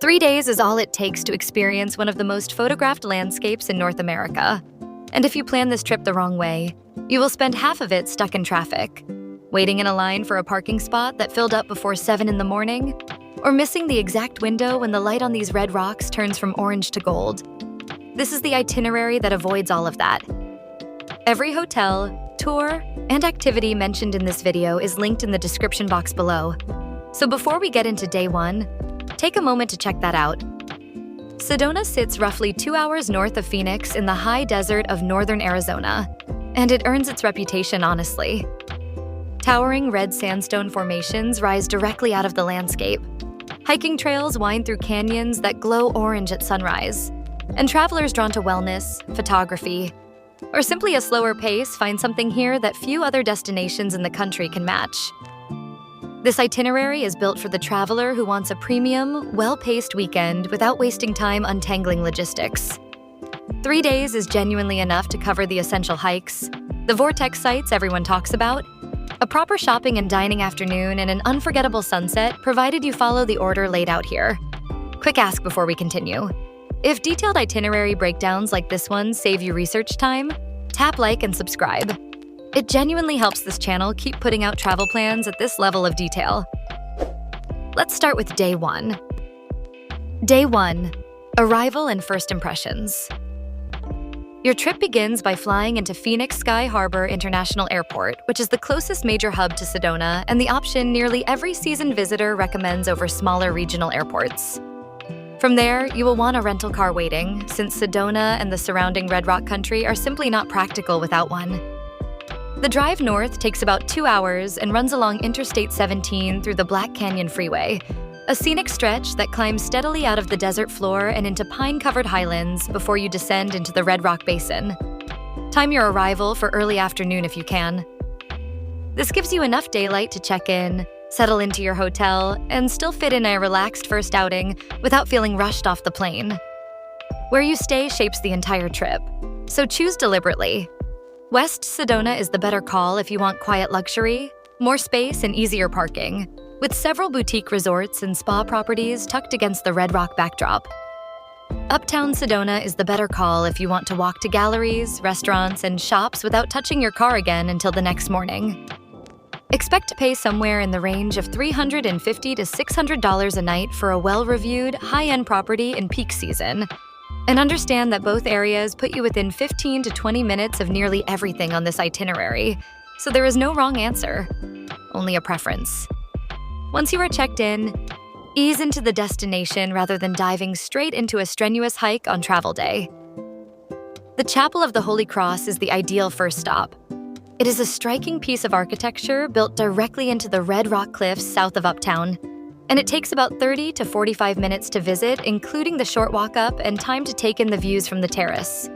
3 days is all it takes to experience one of the most photographed landscapes in North America. And if you plan this trip the wrong way, you will spend half of it stuck in traffic, waiting in a line for a parking spot that filled up before 7 in the morning, or missing the exact window when the light on these red rocks turns from orange to gold. This is the itinerary that avoids all of that. Every hotel, tour, and activity mentioned in this video is linked in the description box below. So before we get into day 1, take a moment to check that out. Sedona sits roughly 2 hours north of Phoenix in the high desert of northern Arizona, and it earns its reputation honestly. Towering red sandstone formations rise directly out of the landscape. Hiking trails wind through canyons that glow orange at sunrise, and travelers drawn to wellness, photography, or simply a slower pace find something here that few other destinations in the country can match. This itinerary is built for the traveler who wants a premium, well-paced weekend without wasting time untangling logistics. 3 days is genuinely enough to cover the essential hikes, the vortex sites everyone talks about, a proper shopping and dining afternoon, and an unforgettable sunset, provided you follow the order laid out here. Quick ask before we continue. If detailed itinerary breakdowns like this one save you research time, tap like and subscribe. It genuinely helps this channel keep putting out travel plans at this level of detail. Let's start with day 1. Day 1. Arrival and first impressions. Your trip begins by flying into Phoenix Sky Harbor International Airport, which is the closest major hub to Sedona and the option nearly every seasoned visitor recommends over smaller regional airports. From there, you will want a rental car waiting, since Sedona and the surrounding Red Rock country are simply not practical without one. The drive north takes about 2 hours and runs along Interstate 17 through the Black Canyon Freeway, a scenic stretch that climbs steadily out of the desert floor and into pine-covered highlands before you descend into the Red Rock Basin. Time your arrival for early afternoon if you can. This gives you enough daylight to check in, settle into your hotel, and still fit in a relaxed first outing without feeling rushed off the plane. Where you stay shapes the entire trip, so choose deliberately. West Sedona is the better call if you want quiet luxury, more space, and easier parking, with several boutique resorts and spa properties tucked against the Red Rock backdrop. Uptown Sedona is the better call if you want to walk to galleries, restaurants, and shops without touching your car again until the next morning. Expect to pay somewhere in the range of $350 to $600 a night for a well-reviewed, high-end property in peak season. And understand that both areas put you within 15 to 20 minutes of nearly everything on this itinerary, so there is no wrong answer, only a preference. Once you are checked in, ease into the destination rather than diving straight into a strenuous hike on travel day. The Chapel of the Holy Cross is the ideal first stop. It is a striking piece of architecture built directly into the Red Rock Cliffs south of Uptown, and it takes about 30 to 45 minutes to visit, including the short walk up and time to take in the views from the terrace.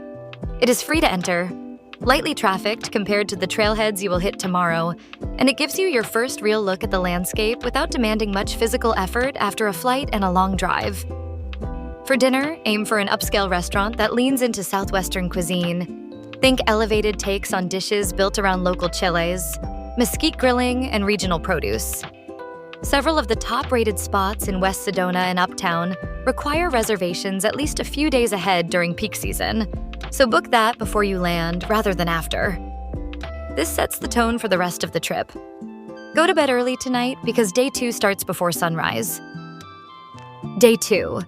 It is free to enter, lightly trafficked compared to the trailheads you will hit tomorrow, and it gives you your first real look at the landscape without demanding much physical effort after a flight and a long drive. For dinner, aim for an upscale restaurant that leans into Southwestern cuisine. Think elevated takes on dishes built around local chiles, mesquite grilling, and regional produce. Several of the top-rated spots in West Sedona and Uptown require reservations at least a few days ahead during peak season, so book that before you land rather than after. This sets the tone for the rest of the trip. Go to bed early tonight because day 2 starts before sunrise. Day 2.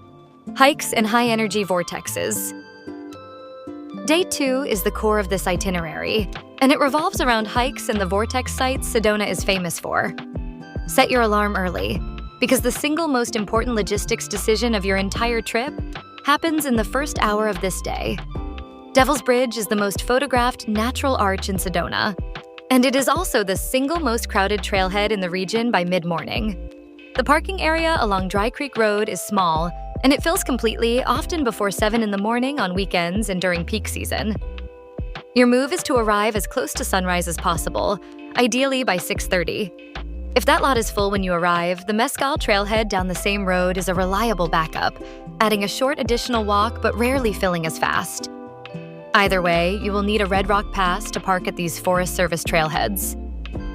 Hikes and high-energy vortexes. Day 2 is the core of this itinerary, and it revolves around hikes and the vortex sites Sedona is famous for. Set your alarm early, because the single most important logistics decision of your entire trip happens in the first hour of this day. Devil's Bridge is the most photographed natural arch in Sedona, and it is also the single most crowded trailhead in the region by mid-morning. The parking area along Dry Creek Road is small, and it fills completely, often before 7 in the morning on weekends and during peak season. Your move is to arrive as close to sunrise as possible, ideally by 6:30. If that lot is full when you arrive, the Mescal Trailhead down the same road is a reliable backup, adding a short additional walk but rarely filling as fast. Either way, you will need a Red Rock pass to park at these Forest Service trailheads.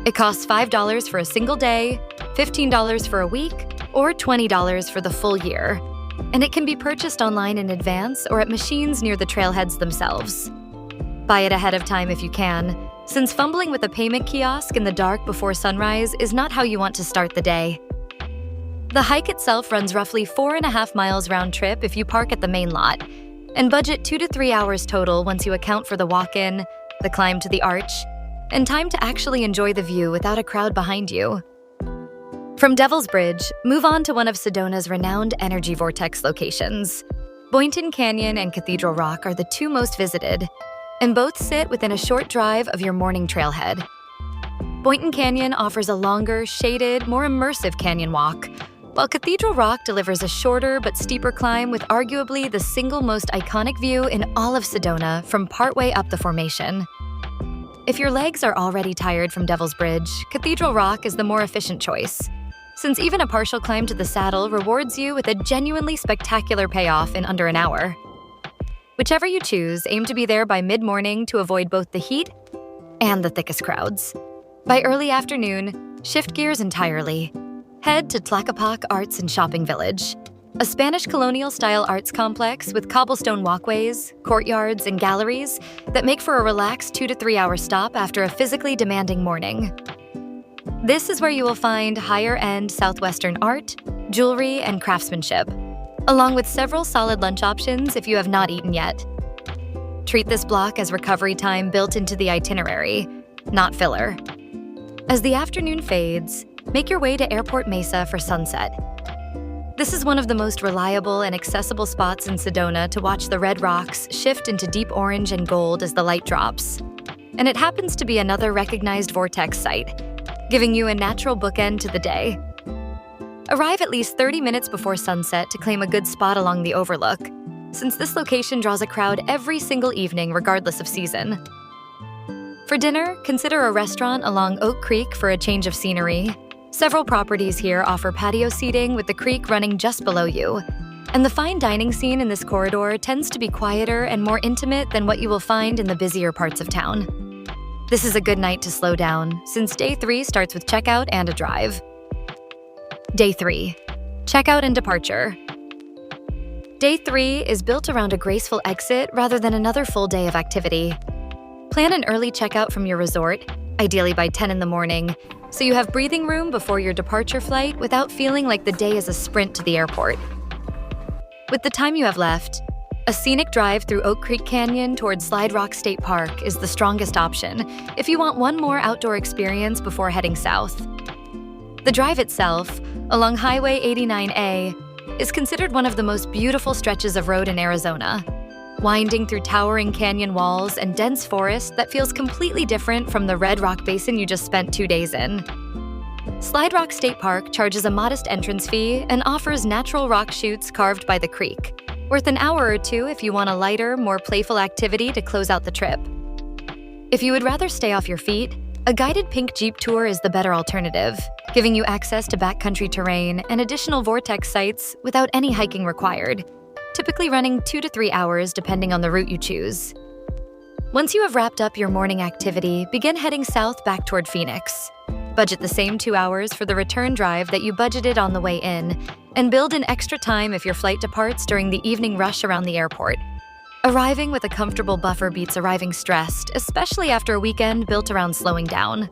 It costs $5 for a single day, $15 for a week, or $20 for the full year, and it can be purchased online in advance or at machines near the trailheads themselves. Buy it ahead of time if you can, since fumbling with a payment kiosk in the dark before sunrise is not how you want to start the day. The hike itself runs roughly 4.5 miles round trip if you park at the main lot, and budget 2 to 3 hours total once you account for the walk-in, the climb to the arch, and time to actually enjoy the view without a crowd behind you. From Devil's Bridge, move on to one of Sedona's renowned energy vortex locations. Boynton Canyon and Cathedral Rock are the two most visited, and both sit within a short drive of your morning trailhead. Boynton Canyon offers a longer, shaded, more immersive canyon walk, while Cathedral Rock delivers a shorter but steeper climb with arguably the single most iconic view in all of Sedona from partway up the formation. If your legs are already tired from Devil's Bridge, Cathedral Rock is the more efficient choice, since even a partial climb to the saddle rewards you with a genuinely spectacular payoff in under an hour. Whichever you choose, aim to be there by mid-morning to avoid both the heat and the thickest crowds. By early afternoon, shift gears entirely. Head to Tlaquepaque Arts and Shopping Village, a Spanish colonial-style arts complex with cobblestone walkways, courtyards, and galleries that make for a relaxed 2 to 3 hour stop after a physically demanding morning. This is where you will find higher-end Southwestern art, jewelry, and craftsmanship, along with several solid lunch options if you have not eaten yet. Treat this block as recovery time built into the itinerary, not filler. As the afternoon fades, make your way to Airport Mesa for sunset. This is one of the most reliable and accessible spots in Sedona to watch the red rocks shift into deep orange and gold as the light drops. And it happens to be another recognized vortex site, giving you a natural bookend to the day. Arrive at least 30 minutes before sunset to claim a good spot along the overlook, since this location draws a crowd every single evening regardless of season. For dinner, consider a restaurant along Oak Creek for a change of scenery. Several properties here offer patio seating with the creek running just below you, and the fine dining scene in this corridor tends to be quieter and more intimate than what you will find in the busier parts of town. This is a good night to slow down, since Day 3 starts with checkout and a drive. Day 3. Checkout and departure. Day 3 is built around a graceful exit rather than another full day of activity. Plan an early checkout from your resort, ideally by 10 in the morning, so you have breathing room before your departure flight without feeling like the day is a sprint to the airport. With the time you have left, a scenic drive through Oak Creek Canyon towards Slide Rock State Park is the strongest option if you want one more outdoor experience before heading south. The drive itself, along Highway 89A, is considered one of the most beautiful stretches of road in Arizona, winding through towering canyon walls and dense forest that feels completely different from the red rock basin you just spent 2 days in. Slide Rock State Park charges a modest entrance fee and offers natural rock chutes carved by the creek, worth an hour or two if you want a lighter, more playful activity to close out the trip. If you would rather stay off your feet, a guided pink Jeep tour is the better alternative, giving you access to backcountry terrain and additional vortex sites without any hiking required, typically running 2 to 3 hours depending on the route you choose. Once you have wrapped up your morning activity, begin heading south back toward Phoenix. Budget the same 2 hours for the return drive that you budgeted on the way in, and build in extra time if your flight departs during the evening rush around the airport. Arriving with a comfortable buffer beats arriving stressed, especially after a weekend built around slowing down.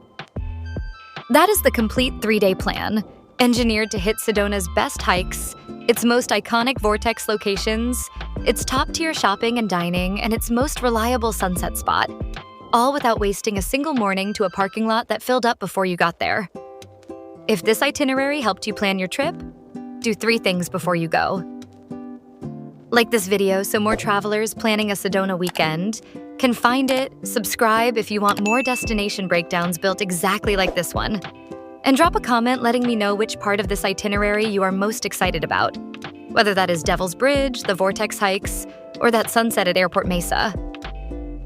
That is the complete 3-day plan, engineered to hit Sedona's best hikes, its most iconic vortex locations, its top-tier shopping and dining, and its most reliable sunset spot, all without wasting a single morning to a parking lot that filled up before you got there. If this itinerary helped you plan your trip, do 3 things before you go. Like this video so more travelers planning a Sedona weekend can find it, subscribe if you want more destination breakdowns built exactly like this one, and drop a comment letting me know which part of this itinerary you are most excited about, whether that is Devil's Bridge, the vortex hikes, or that sunset at Airport Mesa.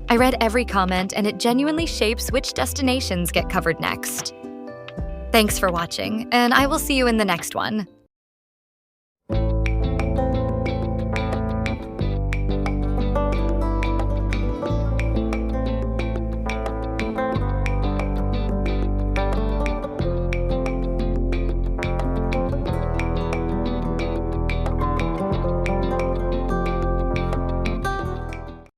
I read every comment, and it genuinely shapes which destinations get covered next. Thanks for watching, and I will see you in the next one.